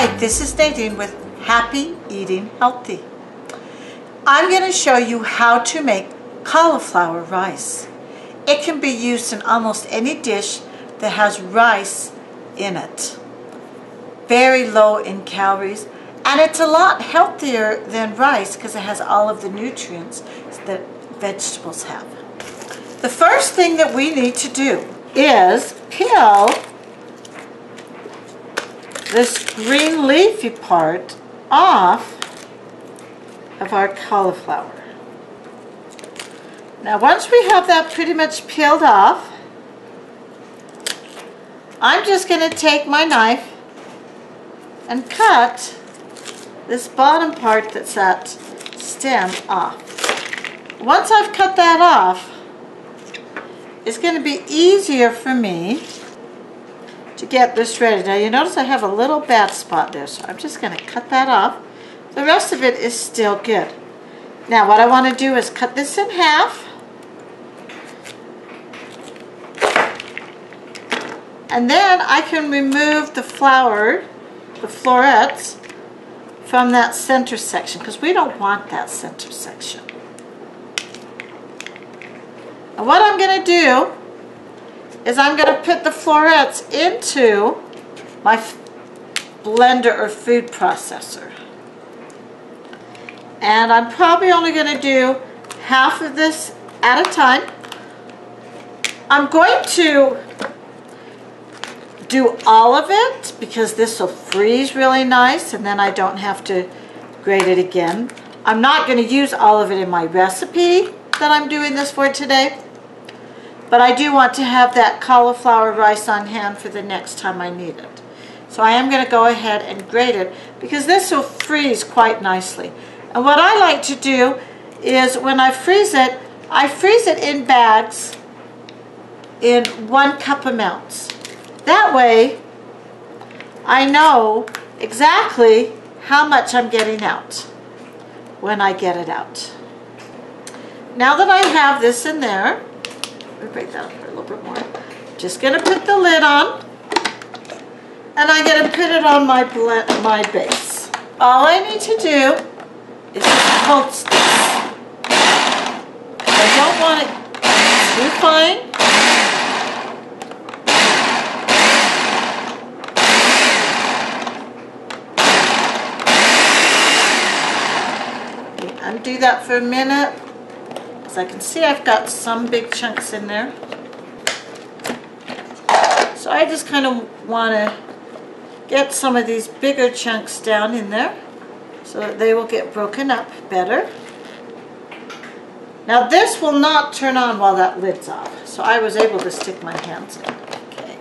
Hi, this is Nadine with Happy Eating Healthy. I'm going to show you how to make cauliflower rice. It can be used in almost any dish that has rice in it. Very low in calories, and it's a lot healthier than rice because it has all of the nutrients that vegetables have. The first thing that we need to do is peel this green leafy part off of our cauliflower. Now once we have that pretty much peeled off, I'm just going to take my knife and cut this bottom part that's that stem off. Once I've cut that off, it's going to be easier for me to get this ready. Now you notice I have a little bad spot there, so I'm just going to cut that off. The rest of it is still good. Now what I want to do is cut this in half, and then I can remove the flower, the florets, from that center section because we don't want that center section. And what I'm going to do is I'm going to put the florets into my blender or food processor. And I'm probably only going to do half of this at a time. I'm going to do all of it because this will freeze really nice and then I don't have to grate it again. I'm not going to use all of it in my recipe that I'm doing this for today. But I do want to have that cauliflower rice on hand for the next time I need it. So I am going to go ahead and grate it because this will freeze quite nicely. And what I like to do is when I freeze it in bags in 1 cup amounts. That way I know exactly how much I'm getting out when I get it out. Now that I have this in there, let me break that up a little bit more. Just going to put the lid on, and I'm going to put it on my base. All I need to do is just pulse this. I don't want it too fine. Okay, undo that for a minute. As I can see, I've got some big chunks in there. So I just kind of want to get some of these bigger chunks down in there so that they will get broken up better. Now this will not turn on while that lid's off, so I was able to stick my hands in. Okay.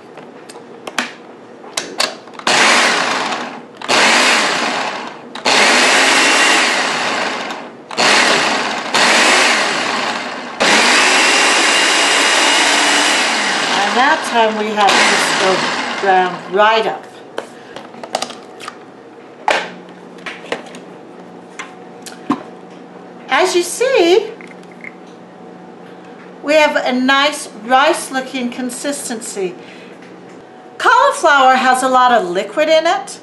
That time we have to go brown right up. As you see, we have a nice rice looking consistency. Cauliflower has a lot of liquid in it,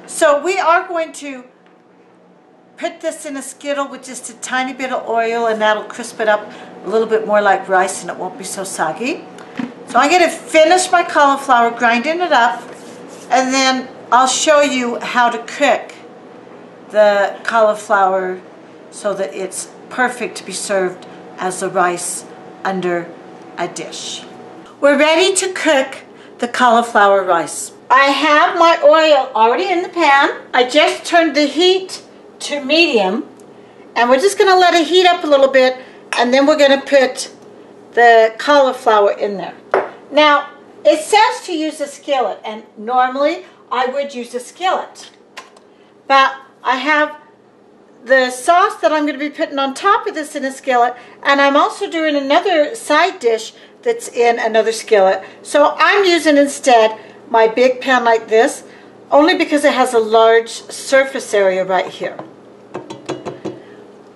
so we are going to put this in a skittle with just a tiny bit of oil, and that'll crisp it up a little bit more like rice and it won't be so soggy. So I'm going to finish my cauliflower, grinding it up, and then I'll show you how to cook the cauliflower so that it's perfect to be served as the rice under a dish. We're ready to cook the cauliflower rice. I have my oil already in the pan. I just turned the heat to medium, and we're just going to let it heat up a little bit, and then we're going to put the cauliflower in there. Now, it says to use a skillet, and normally I would use a skillet. But I have the sauce that I'm going to be putting on top of this in a skillet, and I'm also doing another side dish that's in another skillet. So I'm using instead my big pan like this, only because it has a large surface area right here.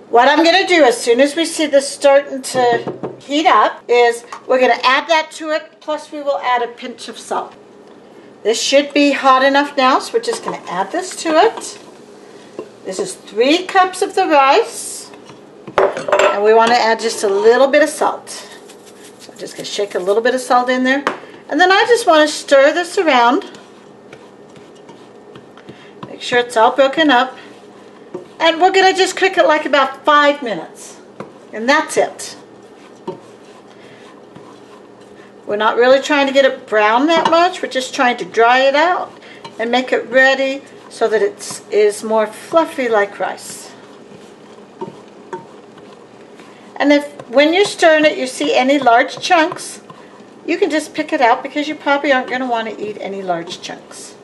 What I'm going to do as soon as we see this starting to heat up is we're going to add that to it, plus we will add a pinch of salt. This should be hot enough now, so we're just going to add this to it. This is 3 cups of the rice, and we want to add just a little bit of salt. So I'm just going to shake a little bit of salt in there, and then I just want to stir this around. Make sure it's all broken up, and we're going to just cook it like about 5 minutes, and that's it. We're not really trying to get it brown that much. We're just trying to dry it out and make it ready so that it is more fluffy like rice. And if when you're stirring it you see any large chunks, you can just pick it out because you probably aren't going to want to eat any large chunks.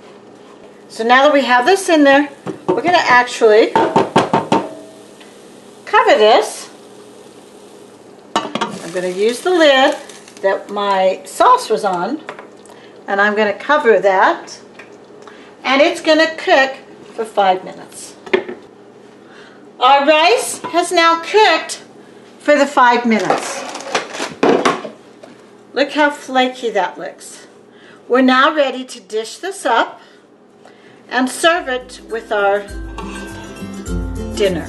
So now that we have this in there, we're going to actually cover this. I'm going to use the lid that my sauce was on, and I'm going to cover that, and it's going to cook for 5 minutes. Our rice has now cooked for the 5 minutes. Look how flaky that looks. We're now ready to dish this up and serve it with our dinner.